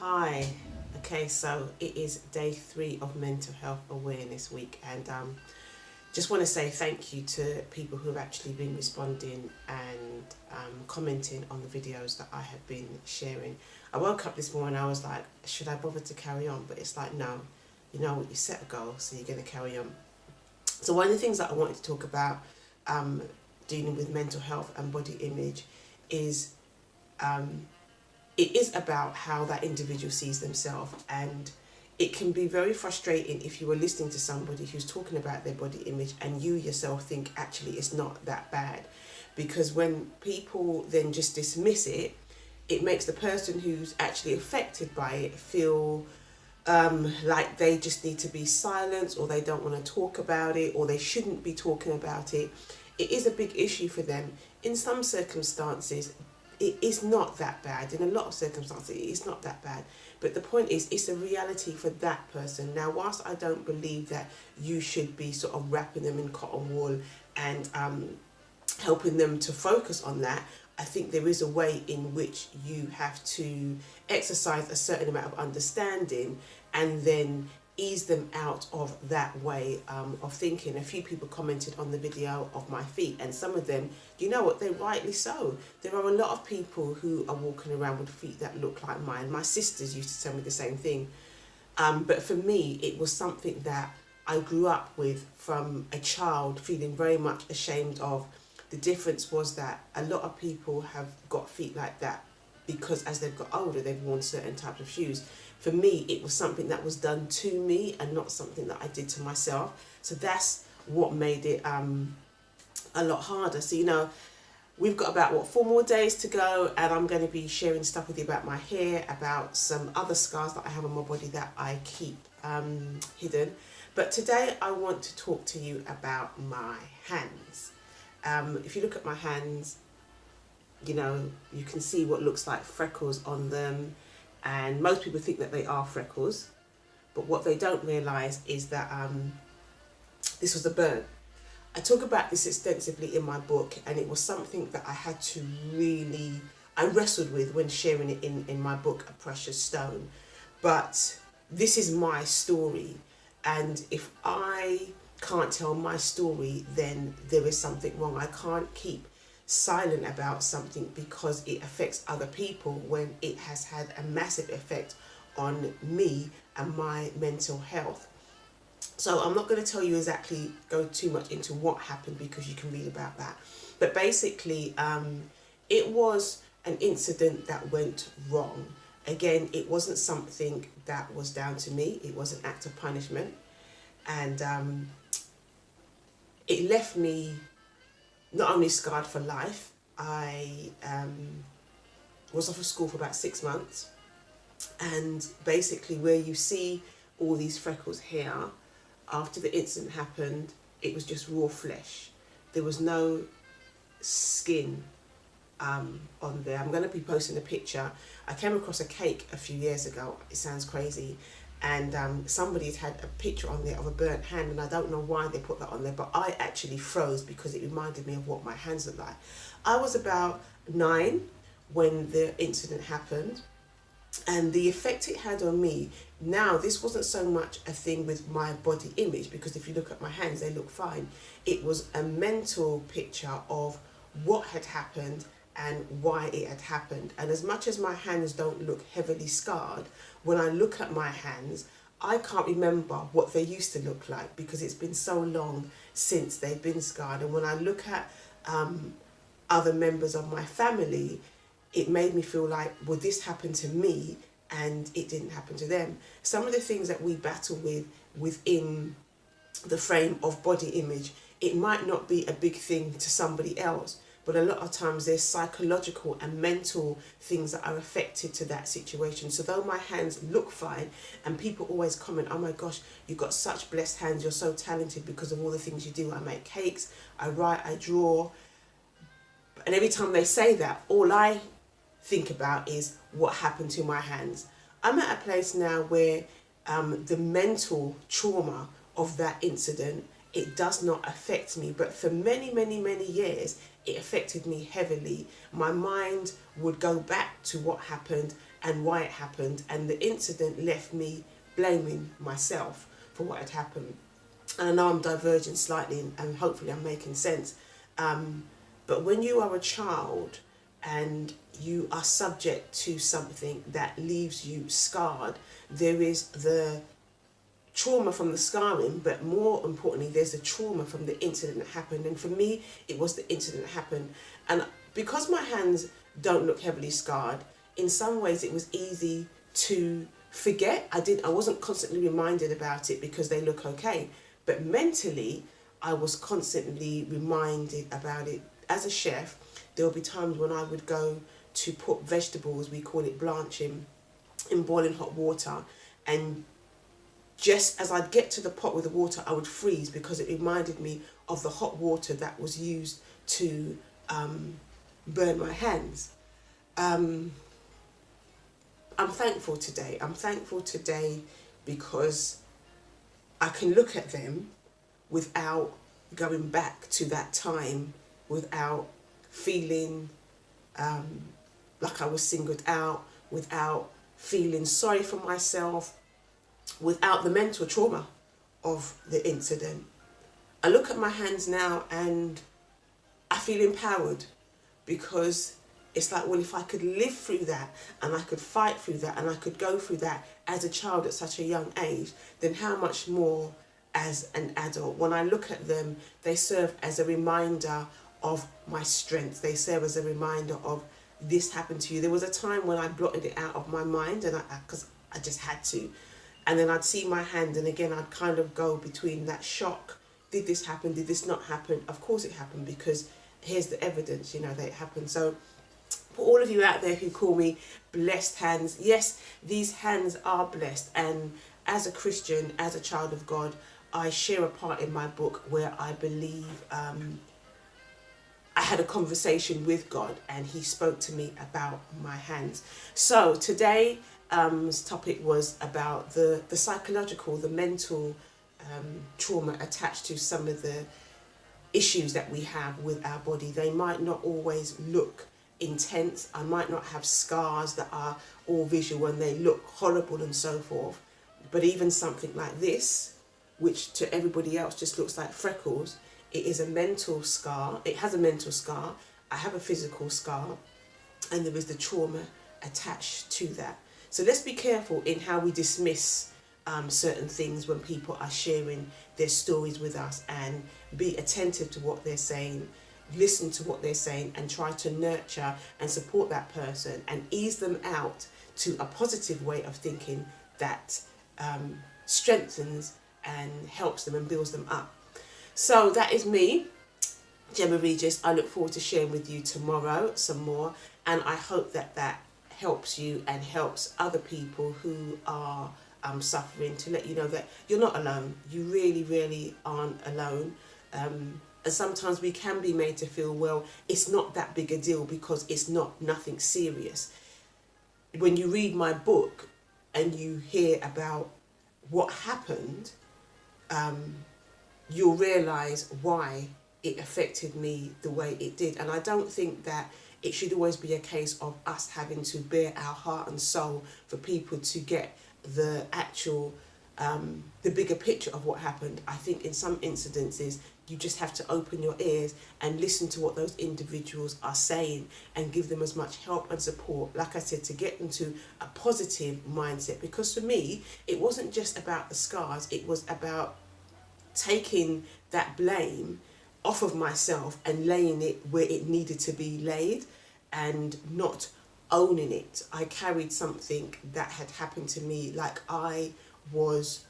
Hi. Okay, so it is day 3 of Mental Health Awareness Week, and just want to say thank you to people who have actually been responding and commenting on the videos that I have been sharing. I woke up this morning, I was like, should I bother to carry on? But it's like, no, you know, you set a goal, so you're going to carry on. So one of the things that I wanted to talk about dealing with mental health and body image is it is about how that individual sees themselves, and it can be very frustrating if you are listening to somebody who's talking about their body image and you yourself think actually it's not that bad, because when people then just dismiss it, it makes the person who's actually affected by it feel like they just need to be silenced, or they don't want to talk about it, or they shouldn't be talking about it. It is a big issue for them. In some circumstances it is not that bad. In a lot of circumstances it is not that bad, but the point is it's a reality for that person. Now, whilst I don't believe that you should be sort of wrapping them in cotton wool and helping them to focus on that, I think there is a way in which you have to exercise a certain amount of understanding and then ease them out of that way of thinking. A few people commented on the video of my feet, and some of them, you know what, they're rightly so. There are a lot of people who are walking around with feet that look like mine. My sisters used to tell me the same thing. But for me, it was something that I grew up with from a child, feeling very much ashamed of. The difference was that a lot of people have got feet like that because as they've got older, they've worn certain types of shoes. For me, it was something that was done to me and not something that I did to myself. So that's what made it a lot harder. So, you know, we've got about, 4 more days to go, and I'm going to be sharing stuff with you about my hair, about some other scars that I have on my body that I keep hidden. But today I want to talk to you about my hands. If you look at my hands, you know, you can see what looks like freckles on them, and most people think that they are freckles, but what they don't realise is that this was a burn. I talk about this extensively in my book, and it was something that I had to I wrestled with when sharing it in my book, A Precious Stone. But this is my story, and if I can't tell my story, then there is something wrong. I can't keep silent about something because it affects other people when it has had a massive effect on me and my mental health. So I'm not going to tell you exactly, go too much into what happened, because you can read about that. But basically, it was an incident that went wrong. Again, it wasn't something that was down to me. It was an act of punishment. And it left me not only scarred for life. I was off of school for about 6 months, and basically where you see all these freckles here, after the incident happened, it was just raw flesh. There was no skin on there. I'm going to be posting a picture. I came across a cake a few years ago. It sounds crazy. And somebody had a picture on there of a burnt hand, and I don't know why they put that on there, but I actually froze because it reminded me of what my hands looked like. I was about 9 when the incident happened, and the effect it had on me, now this wasn't so much a thing with my body image, because if you look at my hands, they look fine. It was a mental picture of what had happened and why it had happened. And as much as my hands don't look heavily scarred, when I look at my hands, I can't remember what they used to look like because it's been so long since they've been scarred. And when I look at other members of my family, it made me feel like, well, this happened to me and it didn't happen to them. Some of the things that we battle with within the frame of body image, it might not be a big thing to somebody else, but a lot of times there's psychological and mental things that are affected to that situation. So though my hands look fine, and people always comment, oh my gosh, you've got such blessed hands, you're so talented because of all the things you do. I make cakes, I write, I draw. And every time they say that, all I think about is what happened to my hands. I'm at a place now where the mental trauma of that incident, it does not affect me, but for many, many, many years, it affected me heavily. My mind would go back to what happened and why it happened, and the incident left me blaming myself for what had happened. And I know I'm diverging slightly, and hopefully I'm making sense. But when you are a child and you are subject to something that leaves you scarred, there is the trauma from the scarring, but more importantly, there's the trauma from the incident that happened. And for me, it was the incident that happened. And because my hands don't look heavily scarred, in some ways it was easy to forget. I wasn't constantly reminded about it because they look okay. But mentally, I was constantly reminded about it. As a chef, there will be times when I would go to put vegetables, we call it blanching, in boiling hot water, and just as I'd get to the pot with the water, I would freeze because it reminded me of the hot water that was used to burn my hands. I'm thankful today. I'm thankful today because I can look at them without going back to that time, without feeling like I was singled out, without feeling sorry for myself, without the mental trauma of the incident. I look at my hands now and I feel empowered because it's like, well, if I could live through that and I could fight through that and I could go through that as a child at such a young age, then how much more as an adult? When I look at them, they serve as a reminder of my strength. They serve as a reminder of this happened to you. There was a time when I blotted it out of my mind, and because I just had to. And then I'd see my hand, and again I'd kind of go between that shock. Did this happen? Did this not happen? Of course it happened, because here's the evidence, that it happened. So for all of you out there who call me blessed hands, yes, these hands are blessed. And as a Christian, as a child of God, I share a part in my book where I believe I had a conversation with God and he spoke to me about my hands. So today, this topic was about the psychological, the mental trauma attached to some of the issues that we have with our body. They might not always look intense. I might not have scars that are all visual and they look horrible and so forth. But even something like this, which to everybody else just looks like freckles, it is a mental scar. It has a mental scar. I have a physical scar, and there is the trauma attached to that. So let's be careful in how we dismiss certain things when people are sharing their stories with us, and be attentive to what they're saying, listen to what they're saying, and try to nurture and support that person and ease them out to a positive way of thinking that strengthens and helps them and builds them up. So that is me, Gemma Regis. I look forward to sharing with you tomorrow some more, and I hope that that helps you and helps other people who are suffering, to let you know that you're not alone. You really, really aren't alone. And sometimes we can be made to feel, well, it's not that big a deal because it's nothing serious. When you read my book and you hear about what happened, you'll realise why it affected me the way it did. And I don't think that it should always be a case of us having to bare our heart and soul for people to get the actual, the bigger picture of what happened. I think in some incidences, you just have to open your ears and listen to what those individuals are saying and give them as much help and support, like I said, to get them to a positive mindset. Because for me, it wasn't just about the scars, it was about taking that blame off of myself and laying it where it needed to be laid and not owning it. I carried something that had happened to me like I was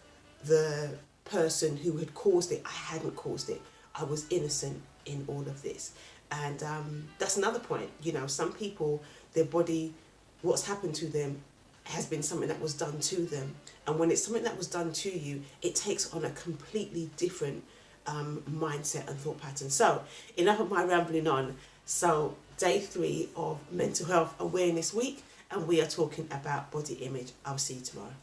the person who had caused it. I hadn't caused it. I was innocent in all of this. And that's another point. Some people, their body, what's happened to them has been something that was done to them. And when it's something that was done to you, it takes on a completely different mindset and thought pattern. So enough of my rambling on. So day 3 of Mental Health Awareness Week, and we are talking about body image. I'll see you tomorrow.